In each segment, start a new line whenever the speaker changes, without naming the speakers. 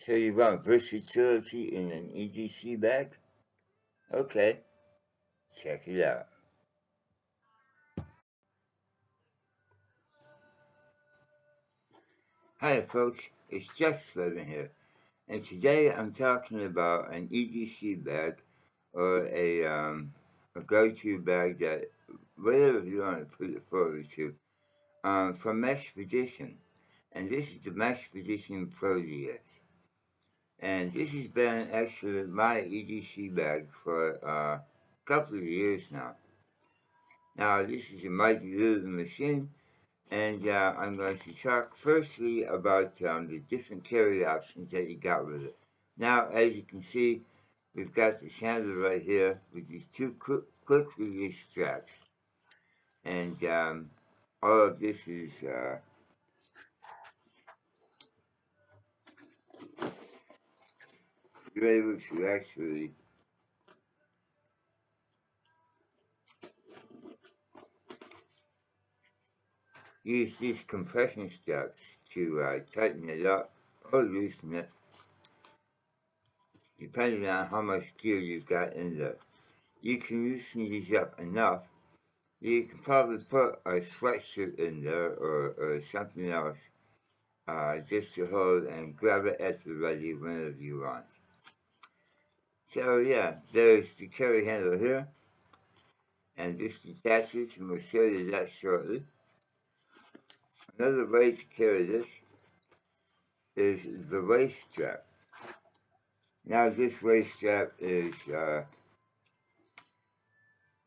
So you want versatility in an EDC bag? Okay, check it out. Hi folks, it's just Slaven here, and today I'm talking about an EDC bag or a go-to bag that whatever you want to put it forward to from Maxpedition, and this is the Maxpedition Proteus. And this has been actually my EDC bag for a couple of years now. Now, this is a mighty little machine, and I'm going to talk firstly about the different carry options that you got with it. Now, as you can see, we've got this handle right here with these two quick release straps. And all of this is you're able to actually use these compression straps to tighten it up or loosen it, depending on how much gear you've got in there. You can loosen these up enough. You can probably put a sweatshirt in there or something else just to hold and grab it at the ready whenever you want. So yeah, there's the carry handle here, and this detaches, and we'll show you that shortly. Another way to carry this is the waist strap. Now this waist strap is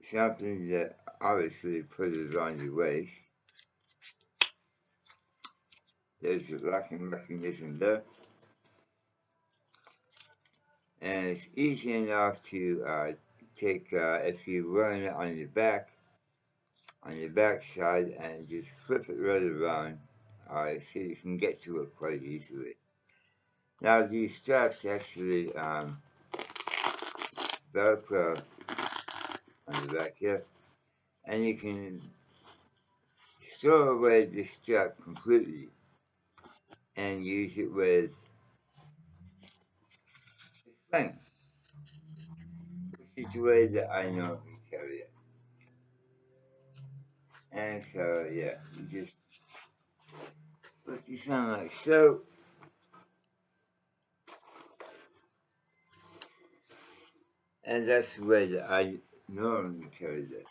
something that obviously put it on your waist. There's your locking mechanism there. And it's easy enough to take, if you run it on your back side, and just flip it right around, so you can get to it quite easily. Now these straps actually Velcro on the back here, and you can store away this strap completely and use it with this thing, which is the way that I normally carry it. And so yeah, you just put this on like so. And that's the way that I normally carry this.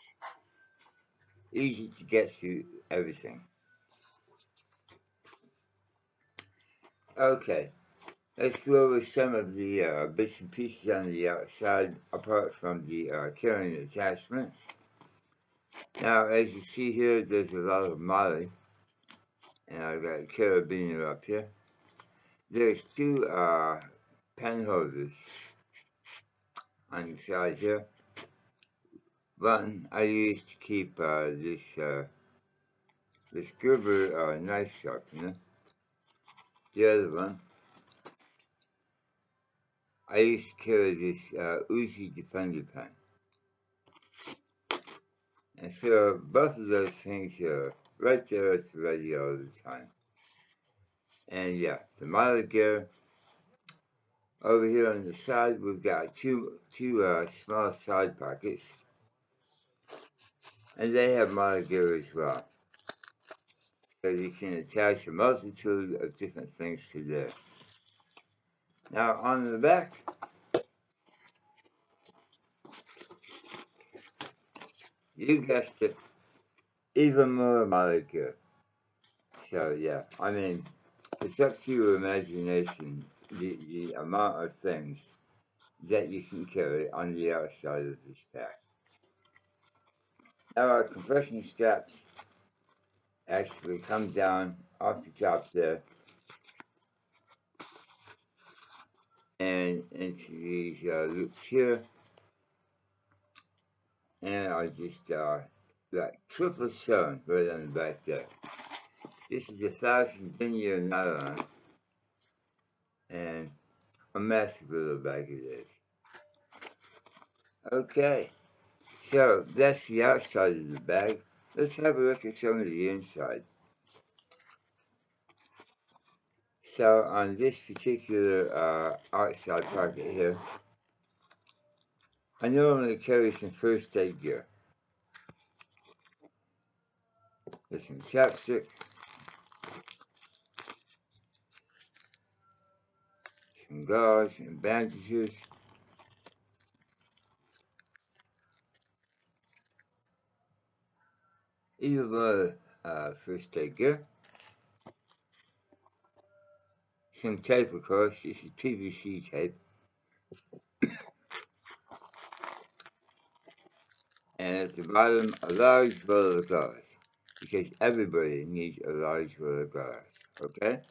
Easy to get through everything. Okay, let's go over some of the bits and pieces on the outside, apart from the carrying attachments. Now, as you see here, there's a lot of moly, and I've got a carabiner up here. There's two pen holders on the side here. One I use to keep this Gerber knife sharpener. The other one, I used to carry this Uzi Defender pen. And so both of those things are right there at the ready all the time. And yeah, the mileage gear. Over here on the side, we've got two small side pockets. And they have mileage gear as well. So you can attach a multitude of different things to there. Now on the back, you guessed it, even more mileage gear. So yeah, I mean, it's up to your imagination, the amount of things that you can carry on the outside of this pack. Now our compression straps actually come down off the top there and into these loops here, and are just like triple sewn right on the back there. This is 1,000 denier nylon, and a massive little bag it is. Okay, so that's the outside of the bag. Let's have a look at some of the inside. So on this particular outside pocket here, I normally carry some first aid gear. There's some chapstick, some gauze and bandages, either first aid gear, some tape of course, this is PVC tape, and at the bottom a large roll of gauze, because everybody needs a large roll of gauze, okay?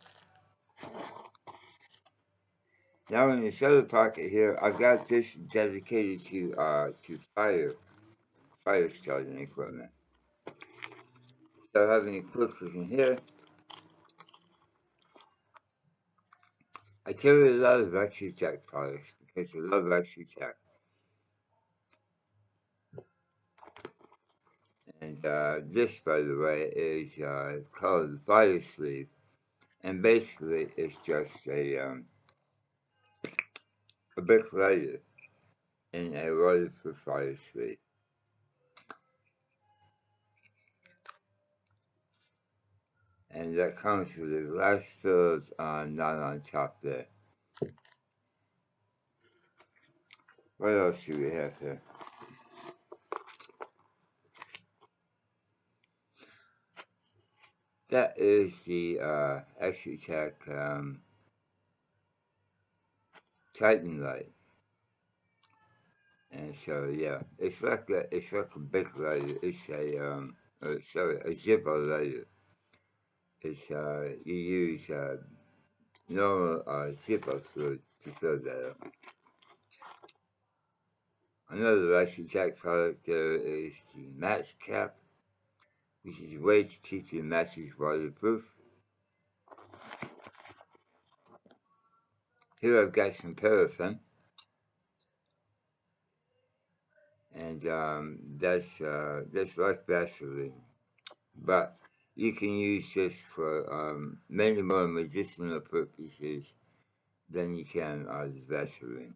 Now in this other pocket here, I've got this dedicated to fire starting equipment. So having a quick look in here, I carry a lot of Maxpedition products because I love Maxpedition. And this, by the way, is called the fire sleeve, and basically it's just a big lighter in a waterproof fire sleeve. And that comes with a glass filled knot on top there. What else do we have here? That is the Maxpedition Titan light. And so yeah, it's like a big lighter. It's a a Zippo lighter. It's you use normal Zippo fluid to fill that up. Another Maxpedition product there is the match cap, which is a way to keep your matches waterproof. Here I've got some paraffin, and that's like Vaseline, but you can use this for many more medicinal purposes than you can the Vaseline.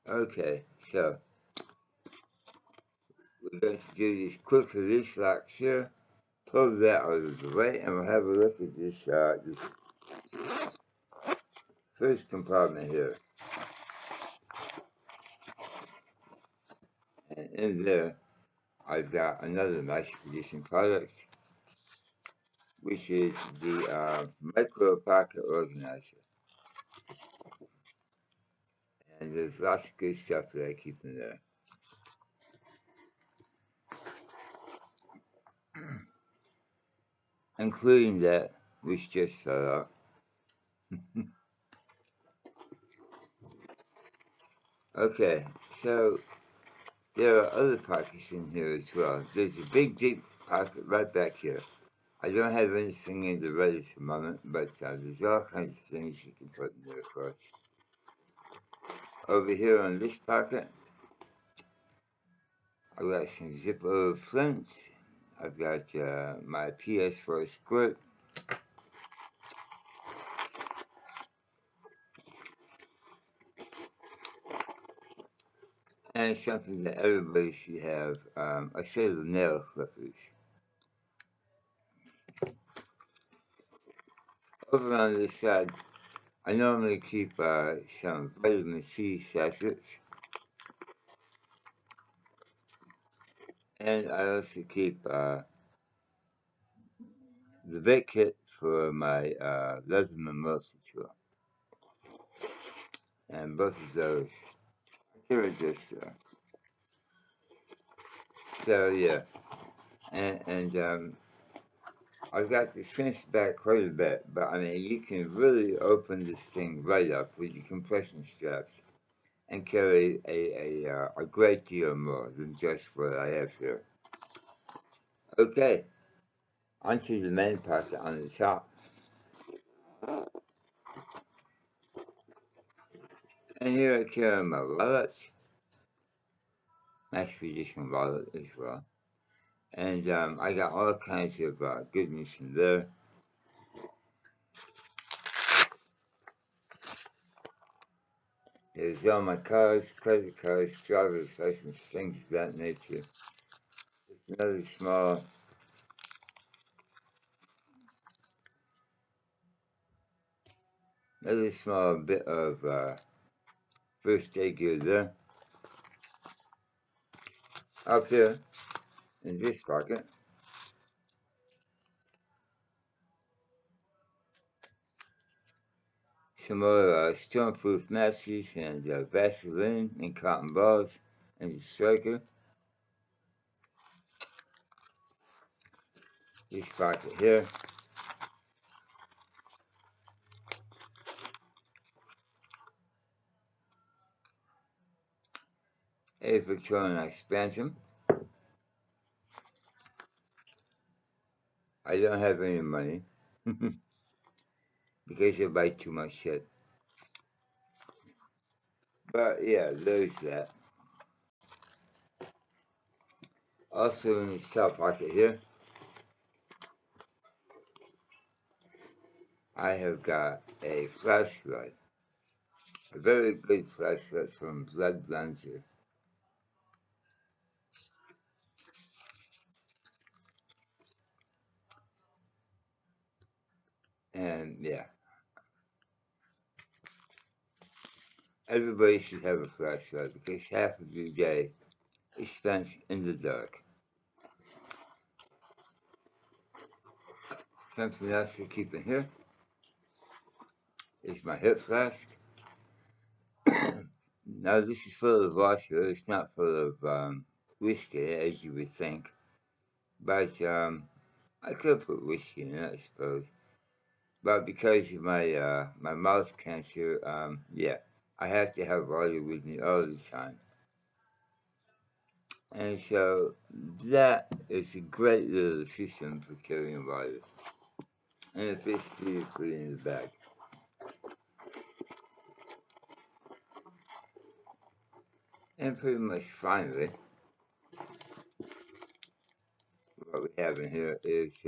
Okay, so we're going to do this quick release lock here. Pull that out of the way, and we'll have a look at this first compartment here. And in there, I've got another Maxpedition product, which is the micro pocket organizer. And there's lots of good stuff that I keep in there. Including that, which just fell out. Okay, so there are other pockets in here as well. There's a big deep pocket right back here. I don't have anything in the right at the moment, but there's all kinds of things you can put in there, of course. Over here on this pocket, I've got some Zippo flints. I've got my PS4 squirt. And something that everybody should have, a set of nail clippers. Over on this side, I normally keep some vitamin C sachets. And I also keep the bait kit for my Leatherman multi-tool. And both of those, here are just, so yeah. And I've got this cinched back quite a bit, but I mean, you can really open this thing right up with your compression straps and carry a great deal more than just what I have here. Okay, onto the main pocket on the top. And here I carry my wallet, Maxpedition wallet as well. And I got all kinds of goodness in there. There's all my cards, credit cards, driver's license, things of that nature. There's another small bit of first aid gear there. Up here in this pocket, some more stormproof matches and Vaseline and cotton balls and the striker. This pocket here. A Victorian expansion. I don't have any money because I buy too much shit. But yeah, there's that. Also in this top pocket here, I have got a flashlight. A very good flashlight from Blood Lenser. And yeah, everybody should have a flashlight because half of your day is spent in the dark. Something else to keep in here is my hip flask. Now this is full of water, it's not full of whiskey as you would think. But I could put whiskey in it, I suppose. But because of my mouth cancer, yeah, I have to have water with me all the time. And so that is a great little system for carrying water. And it fits beautifully in the bag. And pretty much finally, what we have in here is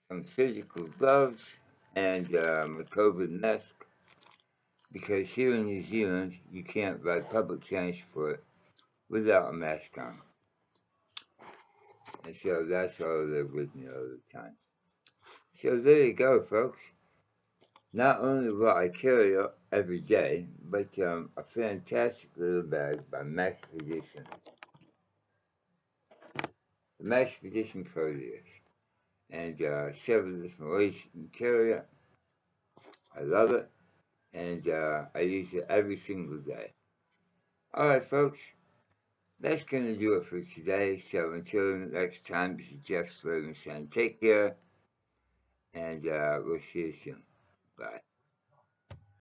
some surgical gloves and a COVID mask. Because here in New Zealand, you can't ride public transport without a mask on. And so that's all I live with me all the time. So there you go, folks. Not only what I carry every day, but a fantastic little bag by Maxpedition. The Maxpedition Proteus. And several different ways you can carry it. I love it. And I use it every single day. Alright, folks. That's going to do it for today. So until next time, this is Jeff Slaven saying take care. And we'll see you soon. Bye.